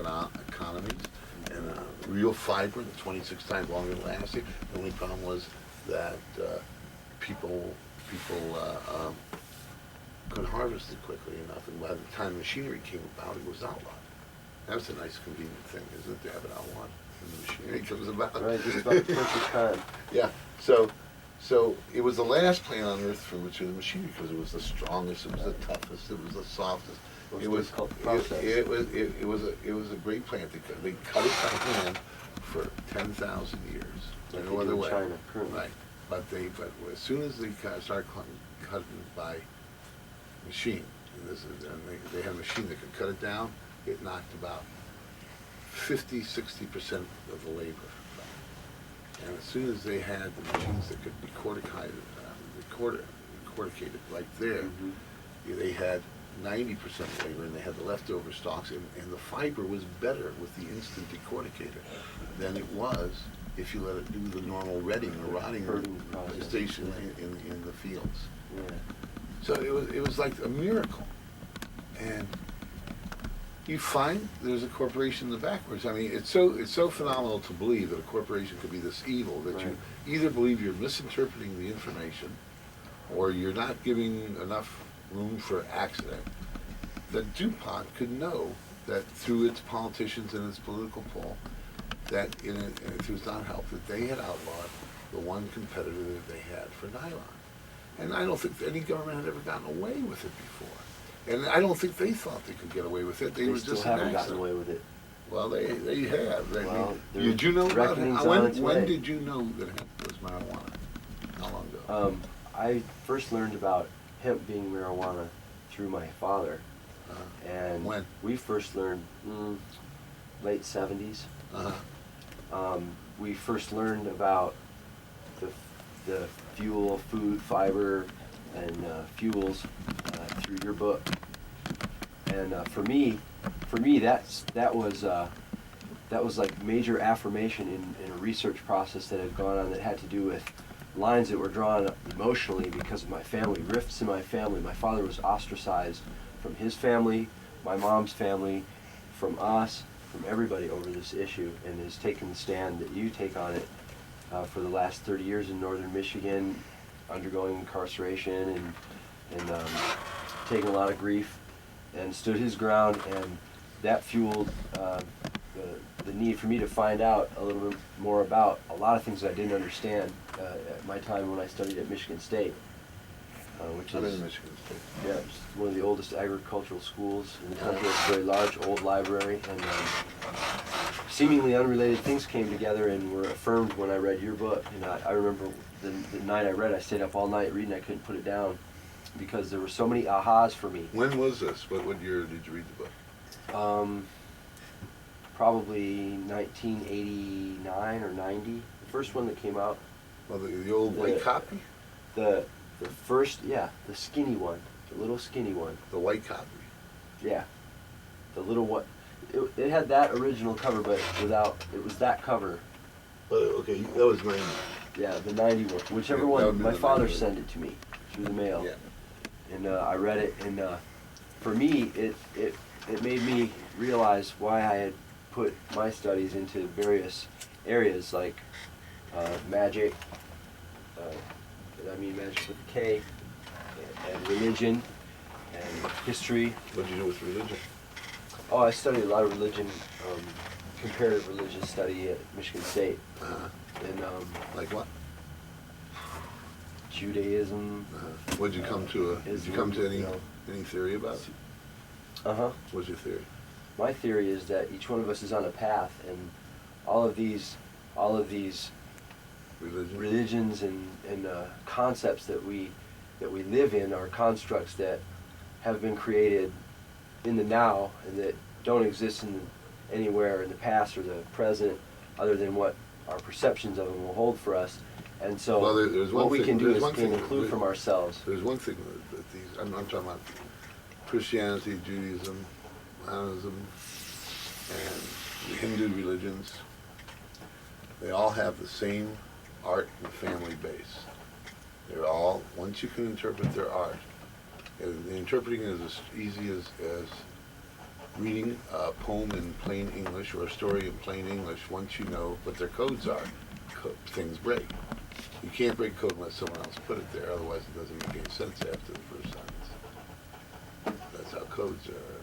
economies, and real vibrant, 26 times longer lasting. The only problem was that people couldn't harvest it quickly enough, and by the time machinery came about, it was outlawed. That's a nice convenient thing, isn't it, to have it outlawed when the machinery comes about? Right, just about the perfect time. Yeah, so it was the last plant on earth for which the machinery, because it was the strongest, it was the toughest, it was the softest. It was a great plant. They cut it by hand for 10,000 years. Like No other way. China, currently. Right, but as soon as they started cutting by machine, and they had a machine that could cut it down, it knocked about 50–60% of the labor. And as soon as they had the machines that could be corticated like there, they had 90% labor, and they had the leftover stalks, and the fiber was better with the instant decorticator than it was if you let it do the normal retting or rotting station in the fields. Yeah. So it was like a miracle. And you find there's a corporation in the backwards. I mean, it's so phenomenal to believe that a corporation could be this evil that you either believe you're misinterpreting the information, or you're not giving enough room for accident. That DuPont could know that through its politicians and its political pull, that if it was not help, that they had outlawed the one competitor that they had for nylon. And I don't think any government had ever gotten away with it before. And I don't think they thought they could get away with it. They were still just haven't gotten away with it. Well, they have. Well, did you know about it? When did you know that hemp was marijuana? How long ago? I first learned about hemp being marijuana through my father. And when? We first learned late 70s. We first learned about the fuel, food, fiber, and fuels through your book. And for me, that was like major affirmation in a research process that had gone on that had to do with lines that were drawn emotionally because of my family, rifts in my family. My father was ostracized from his family, my mom's family, from us, from everybody over this issue, and has taken the stand that you take on it for the last 30 years in northern Michigan, undergoing incarceration and taking a lot of grief, and stood his ground, and that fueled the need for me to find out a little bit more about a lot of things I didn't understand at my time when I studied at Michigan State, which is Michigan State. Yeah, it's one of the oldest agricultural schools in the country. It's a very large, old library, and seemingly unrelated things came together and were affirmed when I read your book. And I remember the night I read it, I stayed up all night reading. I couldn't put it down because there were so many ahas for me. When was this? What year did you read the book? Probably 1989 or 90. The first one that came out. Well, the old white copy? The first, yeah, the skinny one, the little skinny one. The white copy? Yeah, the little one. It had that original cover, but it was that cover. Okay, that was 90. Yeah, the 90 one, whichever one. My father sent it to me through the mail. Yeah. And I read it, and for me, it made me realize why I had put my studies into various areas like magic, magic with a K, and religion, and history. What did you do with religion? Oh, I studied a lot of religion, comparative religious study at Michigan State. And like what? Judaism. What did you come to? Did you come to any theory about it? What's your theory? My theory is that each one of us is on a path, and all of these religions and concepts that we live in are constructs that have been created in the now and that don't exist anywhere in the past or the present, other than what our perceptions of them will hold for us. And so, what we can do is include from ourselves. There's one thing that these I'm talking about: Christianity, Judaism, Mohammedanism, and the Hindu religions. They all have the same art and family base. They're all, once you can interpret their art, and interpreting it is as easy as reading a poem in plain English or a story in plain English, once you know what their codes are, things break. You can't break code unless someone else put it there, otherwise it doesn't make any sense after the first sentence. That's how codes are.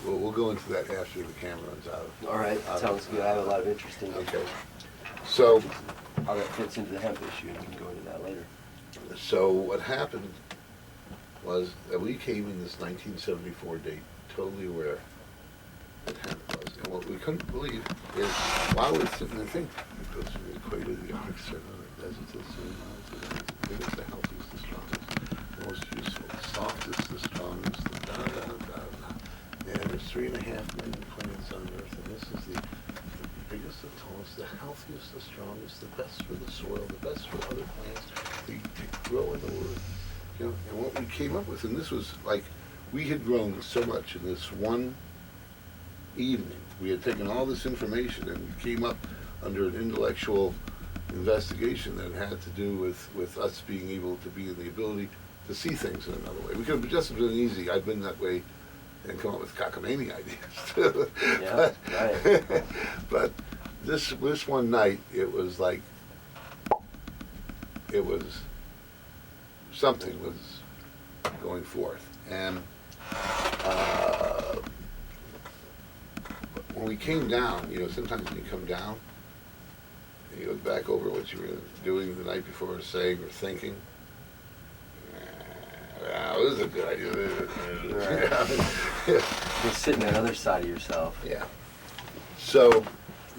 We'll go into that after the camera runs out. All right, sounds good. I have a lot of interesting. Okay. So, how that fits into the hemp issue, and we can go into that later. So what happened was that we came in this 1974 date totally aware that hemp was. And what we couldn't believe is, while we're sitting there thinking, it goes from the equator to the Arctic Circle, the desert to the sea, the biggest, the healthiest, the strongest, the most useful, the softest, the strongest, the da-da-da-da-da. And there's 3.5 million plants on Earth, and this is the biggest, the tallest, the healthiest, the strongest, the best for the soil, the best for other plants to grow in the world. You know, and what we came up with, and this was like, we had grown so much in this one evening. We had taken all this information and came up under an intellectual investigation that had to do with us being able to be in the ability to see things in another way. We could have just been easy. I've been that way and come up with cockamamie ideas too. Yeah, right. But this one night, it was like, it was, something was going forth. And when we came down, you know, sometimes when you come down, and you look back over what you were doing the night before, or saying, or thinking, this is a good idea. Right. You're sitting on the other side of yourself. Yeah. So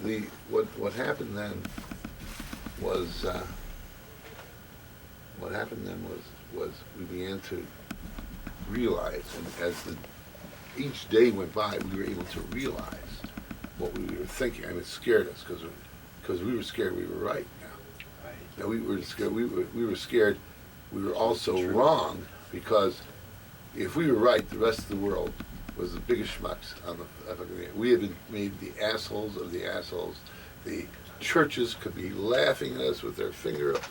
what happened then was we began to realize, and as each day went by, we were able to realize what we were thinking, and it scared us because we were scared we were right now. Right. Now we were scared. We were scared. We were also wrong, because if we were right, the rest of the world was the biggest schmucks on the. We had been made the assholes of the assholes. The churches could be laughing at us with their finger up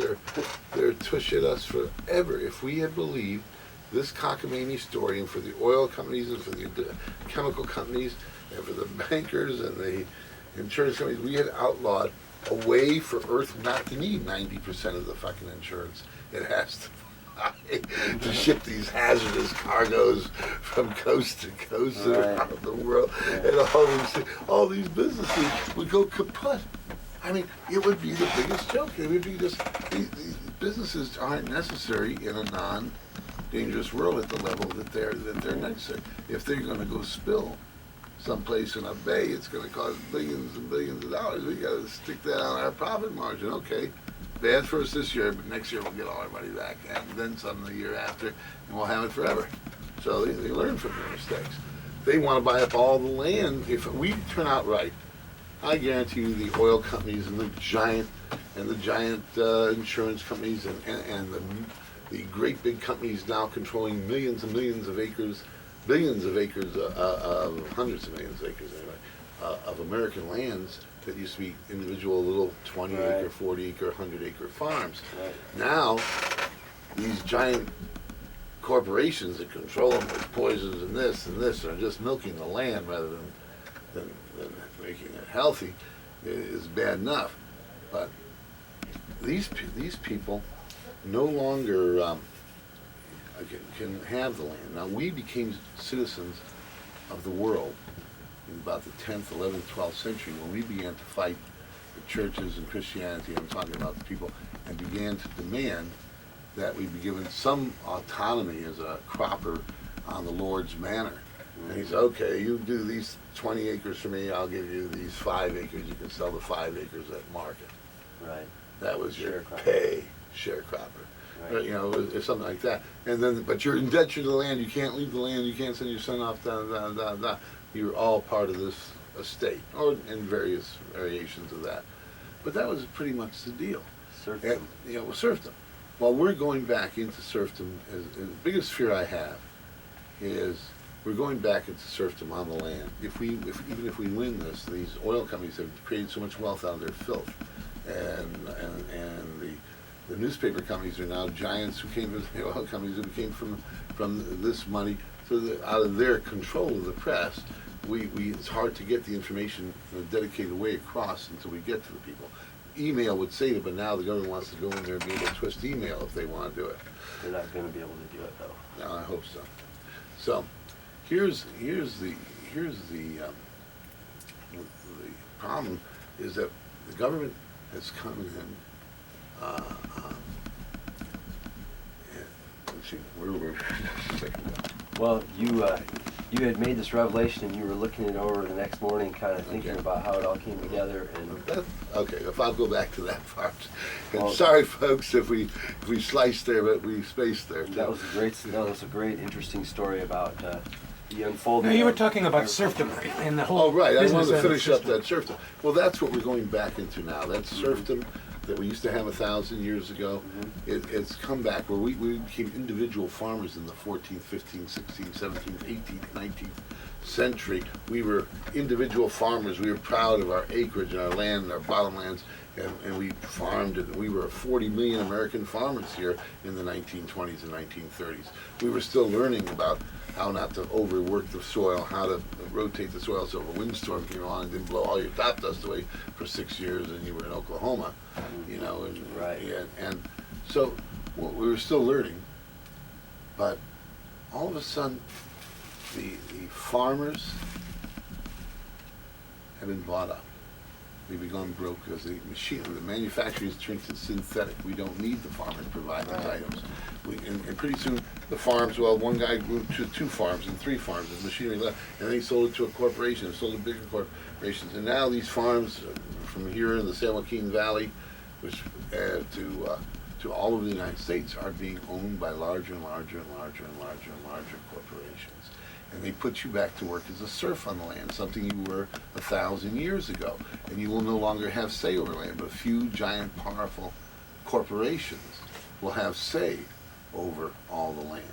their tush at us forever if we had believed this cockamamie story, and for the oil companies and for the chemical companies and for the bankers and the insurance companies, we had outlawed a way for Earth not to need 90% of the fucking insurance it has to buy to ship these hazardous cargoes from coast to coast around the world. Yeah. And all these businesses would go kaput. I mean, it would be the biggest joke. It would be just, these businesses aren't necessary in a non-dangerous world at the level that they're necessary. If they're going to go spill someplace in a bay, it's going to cost billions and billions of dollars. We got to stick that on our profit margin. Okay, bad for us this year, but next year we'll get all our money back, and then some the year after, and we'll have it forever. So they learn from their mistakes. They want to buy up all the land. If we turn out right, I guarantee you the oil companies and the giant insurance companies and the great big companies now controlling millions and millions of acres, billions of acres, hundreds of millions of acres anyway, of American lands that used to be individual little 20-acre, 40-acre, 100-acre farms. Right. Now, these giant corporations that control them with poisons and this are just milking the land rather than making it healthy is bad enough. But these people no longer can have the land. Now, we became citizens of the world in about the 10th, 11th, 12th century when we began to fight the churches and Christianity, I'm talking about the people, and began to demand that we be given some autonomy as a cropper on the Lord's manor. And he said, okay, you do these 20 acres for me, I'll give you these 5 acres. You can sell the 5 acres at market. Right. That was your Sharecropper. pay, sharecropper. Right. You know, or something like that. And then, but you're in debt to the land. You can't leave the land. You can't send your son off. You're all part of this estate, or in various variations of that. But that was pretty much the deal. Serfdom. And, you know, serfdom. Well, we're going back into serfdom. The biggest fear I have is we're going back into serfdom on the land. Even if we win this, these oil companies have created so much wealth out of their filth, and the newspaper companies are now giants who came from the oil companies who came from this money So that out of their control of the press, it's hard to get the information in a dedicated way across until we get to the people. Email would save it, but now the government wants to go in there and be able to twist email if they want to do it. They're not going to be able to do it though. No, I hope so. So, here's the problem is that the government has come in. Let's see, where were we? Just a second ago. Well, you had made this revelation and you were looking it over the next morning, kind of thinking Okay. about how it all came together. And Okay, if I'll go back to that part. And Well- sorry, folks, if we sliced there, but we spaced there. that was a great, interesting story about the unfolding. No, you were of- talking about serfdom and the whole. Oh, right, I business wanted to end of finish up system. that serfdom. Well, that's what we're going back into now. That serfdom that we used to have 1,000 years ago, it's come back where we became individual farmers in the 14th, 15th, 16th, 17th, 18th, 19th century. We were individual farmers. We were proud of our acreage and our land and our bottomlands, and we farmed it. We were 40 million American farmers here in the 1920s and 1930s. We were still learning about how not to overwork the soil, how to rotate the soil so if a windstorm came along and didn't blow all your top dust away for 6 years and you were in Oklahoma, you know, and, Right. and so we were still learning, but all of a sudden the farmers have been bought up. We've gone broke because the manufacturers turned to synthetic. We don't need the farmers to provide those items. And pretty soon the farms, well, one guy grew to 2 farms and 3 farms, and machinery left, and then he sold it to a corporation, sold to bigger corporations. And now these farms from here in the San Joaquin Valley, which to all over the United States, are being owned by larger and larger and larger and larger and larger corporations. And they put you back to work as a serf on the land, something you were 1,000 years ago. And you will no longer have say over land, but a few giant, powerful corporations will have say over all the land.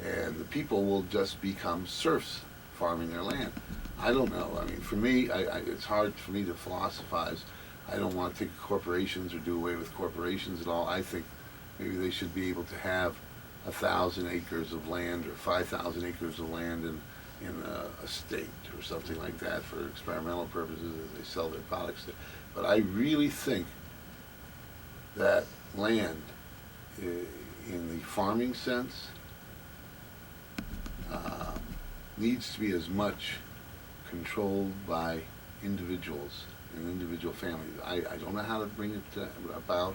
And the people will just become serfs farming their land. I don't know. I mean, for me, it's hard for me to philosophize. I don't want to take corporations or do away with corporations at all. I think maybe they should be able to have 1,000 acres of land or 5,000 acres of land in a state or something like that for experimental purposes as they sell their products. But I really think that land, in the farming sense, needs to be as much controlled by individuals and individual families. I don't know how to bring it about,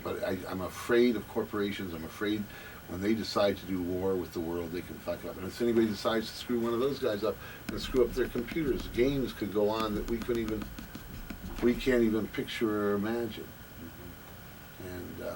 but I'm afraid of corporations. I'm afraid when they decide to do war with the world, they can fuck up. And if anybody decides to screw one of those guys up and screw up their computers, games could go on that we can't even picture or imagine.